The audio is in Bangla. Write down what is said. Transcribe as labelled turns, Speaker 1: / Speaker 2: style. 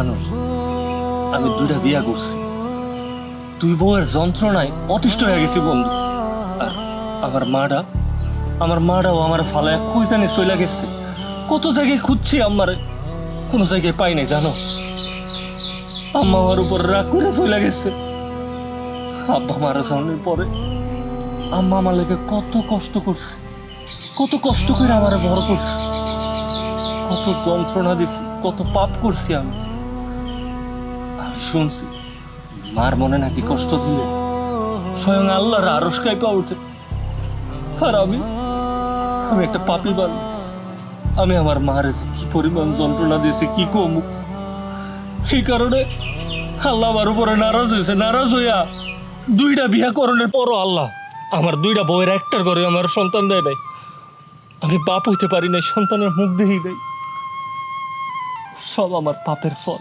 Speaker 1: জানোস, আমি 2টা বিয়া করছি। তুই বউয়ের যন্ত্রণায় অতিষ্ঠ হয়ে গেছি বন্ধু। আর আমার মাটাও আমার ফালায় কই জানি চলে গেছে। কত জায়গায় খুঁজছি আম্মারে, কোনো জায়গায় পাই নাই জানোস। আম্মা আমার উপর রাগ করে চলে গেছে। আব্বা মারা যাওয়ার পরে আম্মা আমার লেগে কত কষ্ট করছে, কত কষ্ট করে আমার বড় করছে, কত যন্ত্রণা দিছি, কত পাপ করছি আমি। আমি শুনছি মার মনে নাকি কষ্ট দিলে স্বয়ং আল্লাহর আরশ কাঁপা ওঠে। আর আমি আমি একটা পাপী বানাই। আমি আমার মারে যে কি পরিমাণ যন্ত্রণা দিয়েছি কি কম। এই কারণে আল্লাহ আমার উপরে নারাজ হয়েছে। নারাজ হইয়া 2টা বিয়া করণের পরও আল্লাহ আমার 2টা বউয়ের একটার ঘরে আমার সন্তান দেয় নাই। আমি বাপ হইতে পারি নাই, সন্তানের মুখ দেখি নাই। সব আমার পাপের ফল।